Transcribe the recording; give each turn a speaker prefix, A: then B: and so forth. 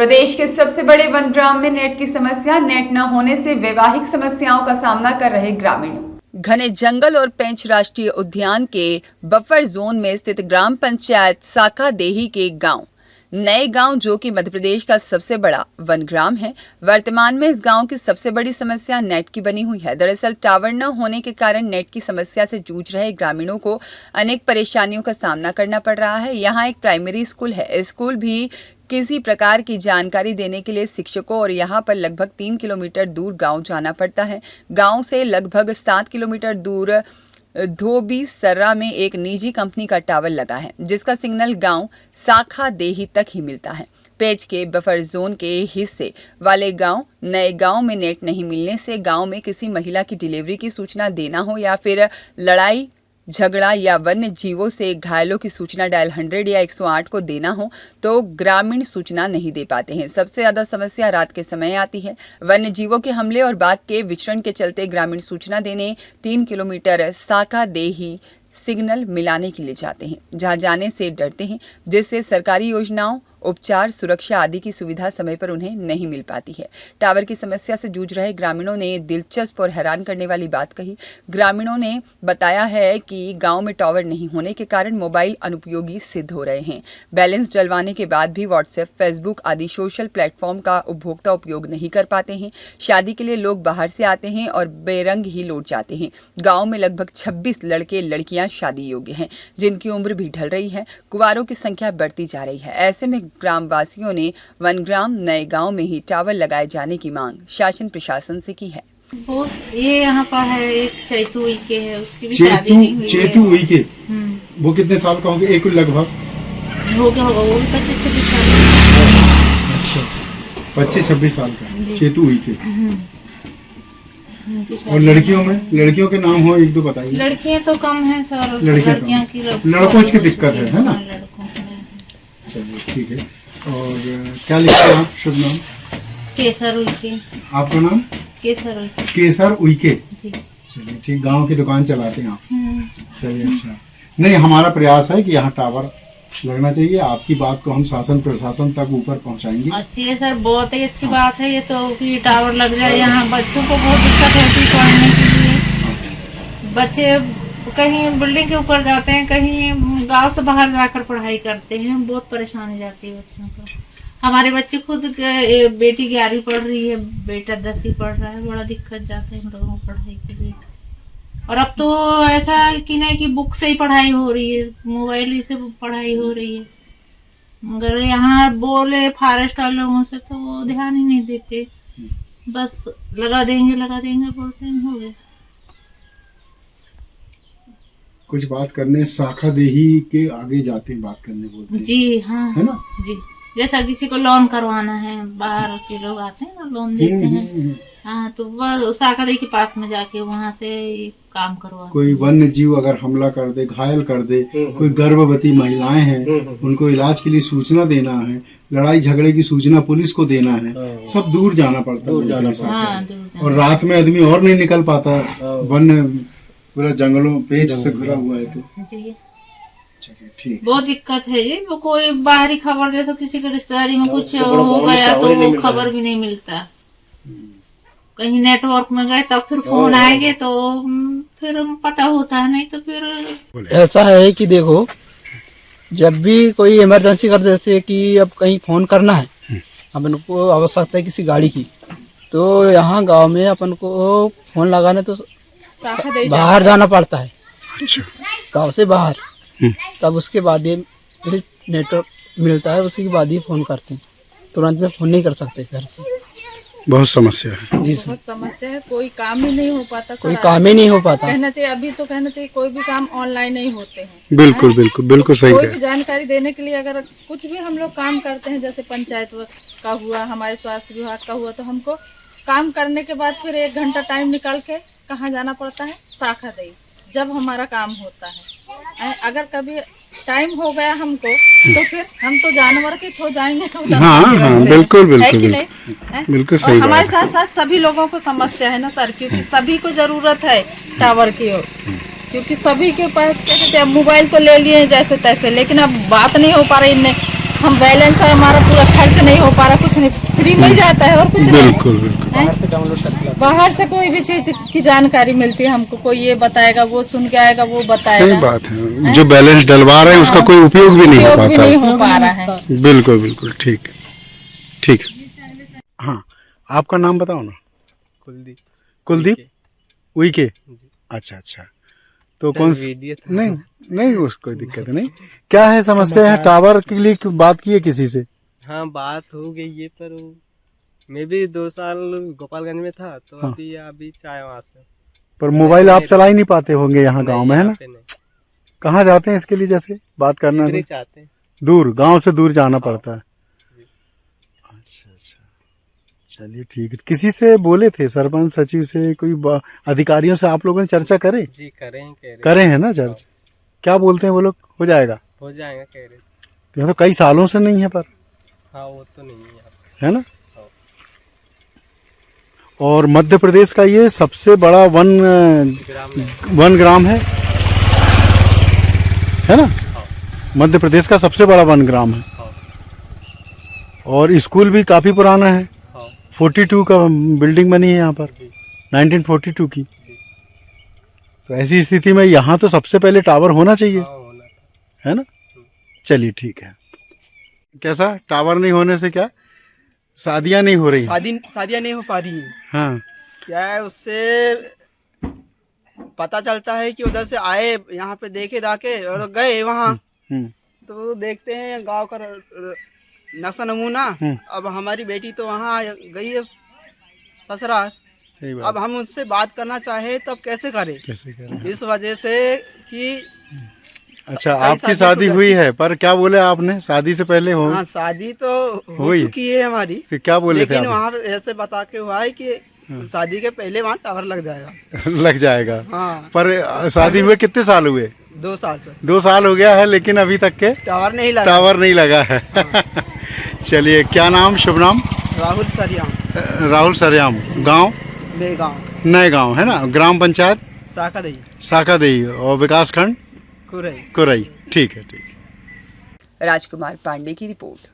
A: प्रदेश के सबसे बड़े वनग्राम में नेट की समस्या, नेट न होने से वैवाहिक समस्याओं का सामना कर रहे ग्रामीण।
B: घने जंगल और पेंच राष्ट्रीय उद्यान के बफर जोन में स्थित ग्राम पंचायत साखा देही के गांव नए गांव, जो कि मध्य प्रदेश का सबसे बड़ा वनग्राम है। वर्तमान में इस गांव की सबसे बड़ी समस्या नेट की बनी हुई है। दरअसल टावर न होने के कारण नेट की समस्या से जूझ रहे ग्रामीणों को अनेक परेशानियों का सामना करना पड़ रहा है। यहाँ एक प्राइमरी स्कूल है। स्कूल भी किसी प्रकार की जानकारी देने के लिए शिक्षकों और यहाँ पर लगभग 3 किलोमीटर दूर गांव जाना पड़ता है। गांव से लगभग 7 किलोमीटर दूर धोबी सर्रा में एक निजी कंपनी का टावर लगा है, जिसका सिग्नल गांव साखा देही तक ही मिलता है। पेच के बफर जोन के हिस्से वाले गांव नए गांव में नेट नहीं मिलने से गांव में किसी महिला की डिलीवरी की सूचना देना हो या फिर लड़ाई झगड़ा या वन्य जीवों से घायलों की सूचना डायल 100 या 108 को देना हो तो ग्रामीण सूचना नहीं दे पाते हैं। सबसे ज्यादा समस्या रात के समय आती है। वन्य जीवों के हमले और बाघ के विचरण के चलते ग्रामीण सूचना देने 3 किलोमीटर साका देही सिग्नल मिलाने के लिए जाते हैं, जहां जाने से डरते हैं, जिससे सरकारी योजनाओं, उपचार, सुरक्षा आदि की सुविधा समय पर उन्हें नहीं मिल पाती है। टावर की समस्या से जूझ रहे ग्रामीणों ने दिलचस्प और हैरान करने वाली बात कही। ग्रामीणों ने बताया है कि गांव में टावर नहीं होने के कारण मोबाइल अनुपयोगी सिद्ध हो रहे हैं। बैलेंस डलवाने के बाद भी व्हाट्सएप, फेसबुक आदि सोशल प्लेटफॉर्म का उपभोक्ता उपयोग नहीं कर पाते हैं। शादी के लिए लोग बाहर से आते हैं और बेरंग ही लौट जाते हैं। गाँव में लगभग 26 लड़के लड़कियां शादी योग्य हैं, जिनकी उम्र भी ढल रही है। कुंवारों की संख्या बढ़ती जा रही है। ऐसे में ग्रामवासियों ने वनग्राम नए गांव में ही टावर लगाए जाने की मांग शासन प्रशासन से की है।
C: ये यहाँ पर है एक चेतू उइके है, उसकी भी शादी नहीं हुई है।
D: चेतू उइके, वो कितने साल का होगा? एक लगभग
C: होगा वो भी 25-26 साल का।
D: अच्छा, 25-26 साल का चेतू उइके। और लड़कियों के नाम हो एक दो बताइए।
C: लड़कियां तो कम है सर,
D: लड़कियां की लड़कों की दिक्कत है ना? चलिए ठीक है। और क्या लिखते हैं आप? शुभ नाम?
C: केसर उइके। आपका
D: नाम? केसर उइके। चलिए ठीक। गांव की दुकान चलाते हैं आप? चलिए अच्छा। नहीं, हमारा प्रयास है कि यहाँ टावर लगना चाहिए। आपकी बात को हम शासन प्रशासन तक ऊपर पहुँचाएंगे।
C: अच्छी है सर, बहुत ही अच्छी बात है ये तो कि टावर लग जाए। यहाँ बच्चों को बहुत दिक्कत होती है पढ़ने के लिए। बच्चे कहीं बिल्डिंग के ऊपर जाते हैं, कहीं गांव से बाहर जाकर पढ़ाई करते हैं, बहुत परेशानी जाती है बच्चों को। हमारे बच्चे खुद, बेटी 11वीं पढ़ रही है, बेटा 10वीं पढ़ रहा है। बड़ा दिक्कत जाता है हम लोगों को पढ़ाई के लिए। और अब तो ऐसा कि नहीं कि बुक से ही पढ़ाई हो रही है, मोबाइल ही से पढ़ाई हो रही है। मगर यहाँ बोले फॉरेस्ट वाले लोगों से तो वो ध्यान ही नहीं देते, बस लगा देंगे बोलते हैं, हो गया।
D: कुछ बात करने साखा देही के आगे जाते हैं, बात करने बोलते हैं।
C: जी हाँ,
D: है ना
C: जी। जैसा किसी को लोन करवाना है, बाहर के लोग आते हैं ना, लोन देते हैं। हाँ, तो वह साखा देही के पास में जाके वहाँ से काम करवा।
D: कोई वन्य जीव अगर हमला कर दे, घायल कर दे, कोई गर्भवती महिलाएं हैं, उनको इलाज के लिए सूचना देना है, लड़ाई झगड़े की सूचना पुलिस को देना है, सब दूर जाना पड़ता है। और रात में आदमी और नहीं निकल पाता, वन्य पूरा जंगलों पेच से घिरा हुआ है। तो
C: जी
D: ठीक,
C: बहुत दिक्कत है जी। वो कोई बाहरी खबर, जैसे किसी के रिश्तेदारी में कुछ हो गया तो वो खबर भी नहीं मिलता। कहीं नेटवर्क में गए तब फिर फोन आएंगे तो फिर पता होता है, नहीं तो फिर
E: ऐसा है कि देखो, जब भी कोई इमरजेंसी कर देते कि अब कहीं फोन करना है, अपन को आवश्यकता है किसी गाड़ी की, तो यहाँ गांव में अपन को फोन लगाने तो बाहर जाना पड़ता है।
D: अच्छा।
E: गांव से बाहर, तब उसके बाद ये नेटवर्क मिलता है, उसी के बाद ही फोन करते हैं। तुरंत में फोन नहीं कर सकते घर से।
D: बहुत समस्या है
E: जी,
F: बहुत समस्या है। कोई काम ही नहीं हो पाता,
E: कोई काम ही नहीं हो पाता।
F: कहना चाहिए अभी तो कहना चाहिए कोई भी काम ऑनलाइन नहीं होते हैं।
D: बिल्कुल बिल्कुल बिल्कुल सही।
F: कोई भी जानकारी देने के लिए अगर कुछ भी हम लोग काम करते हैं, जैसे पंचायत का हुआ, हमारे स्वास्थ्य विभाग का हुआ, तो हमको काम करने के बाद फिर 1 घंटा टाइम निकाल के कहाँ जाना पड़ता है? साखा देही, जब हमारा काम होता है। अगर कभी टाइम हो गया हमको तो फिर हम तो जानवर के छो जाएंगे।
D: हाँ, बिल्कुल
F: बिल्कुल सही। हमारे साथ साथ सभी लोगों को समस्या है ना सर, क्योंकि सभी को जरूरत है टावर की, क्योंकि सभी के पास कैसे मोबाइल तो ले लिए जैसे तैसे, लेकिन अब बात नहीं हो पा रही। हम बैलेंस और हमारा पूरा खर्च नहीं हो पा रहा, कुछ नहीं, फ्री मिल जाता है और कुछ नहीं।
D: बिल्कुल बिल्कुल
F: बाहर से कोई भी चीज की जानकारी मिलती है हमको, कोई ये बताएगा, वो सुन के आएगा, वो बताएगा।
D: सही बात है, जो बैलेंस डलवा रहे हैं उसका कोई उपयोग भी नहीं हो
F: उपयोग भी
D: पाता
F: नहीं
D: है।
F: हो पा रहा है।
D: बिल्कुल बिल्कुल ठीक ठीक। हाँ, आपका नाम बताओ ना।
G: कुलदीप।
D: कुलदीप उइके। अच्छा अच्छा, तो कौन नहीं नहीं उस कोई दिक्कत नहीं। क्या है समस्या है? टावर के लिए बात की है किसी से?
G: हाँ, बात हो गई है, पर मैं भी 2 साल गोपालगंज में था, तो
D: हाँ।
G: अभी चाहे वहाँ से।
D: पर मोबाइल आप चला ही नहीं पाते होंगे यहाँ गांव में, है ना?
G: यहाँ पे नहीं।
D: कहाँ जाते हैं इसके लिए, जैसे बात करना
G: इधर ही
D: है?
G: चाहते हैं।
D: दूर, गांव से दूर जाना पड़ता है। अच्छा अच्छा, चलिए ठीक है। किसी से बोले थे, सरपंच सचिव से, कोई अधिकारियों से आप लोगों ने चर्चा करे?
G: जी करे हैं,
D: करे हैं ना चर्चा? क्या बोलते हैं वो लोग? हो जाएगा?
G: हो जाएगा कह रहे।
D: यहाँ तो कई सालों से नहीं है पर,
G: हाँ, वो तो नहीं है यहाँ पे।
D: है ना?
G: हाँ।
D: और मध्य प्रदेश का ये सबसे बड़ा वन ग्राम है ना?
G: हाँ।
D: मध्य प्रदेश का सबसे बड़ा वन ग्राम है।
G: हाँ।
D: और स्कूल भी काफी पुराना है।
G: हाँ।
D: 42 का बिल्डिंग बनी है यहाँ पर,
G: जी।
D: 1942 की।
G: जी।
D: तो ऐसी स्थिति में यहाँ तो सबसे पहले टावर होना चाहिए,
G: हाँ, होना था।
D: है ना? चलिए ठीक है। कैसा टावर नहीं होने से क्या शादियां नहीं हो रही?
E: शादियाँ नहीं हो पा रही हैं।
D: हाँ,
E: क्या है, उससे पता चलता है कि उधर से आए, यहाँ पे देखे दाके और गए वहाँ,
D: हम्म,
E: तो देखते हैं गांव का नक्शा नमूना। अब हमारी बेटी तो वहाँ गई है ससुराल,
D: सही बात।
E: अब हम उनसे बात करना चाहे तब कैसे करें?
D: कैसे करें?
E: इस वजह से कि
D: अच्छा, आपकी शादी हुई है, पर क्या बोले आपने? शादी से पहले हो?
E: हाँ, शादी तो हो
D: हुई?
E: चुकी है हमारी,
D: तो क्या बोले थे
E: लेकिन
D: आप?
E: वहाँ पे ऐसे बता के हुआ है कि शादी के पहले वहाँ टावर लग जाएगा।
D: लग जाएगा।
E: हाँ,
D: पर शादी हुए कितने साल हुए?
E: 2 साल से
D: 2 साल हो गया है, लेकिन अभी तक के
E: टावर नहीं लगा।
D: टावर नहीं लगा है। चलिए, क्या नाम, शुभ नाम?
E: राहुल सरियाम,
D: राहुल सरयाम, गांव नए गांव, है ना? ग्राम पंचायत शाखा दही और विकास खंड कुरई। ठीक है, ठीक है।
B: राजकुमार पांडे की रिपोर्ट।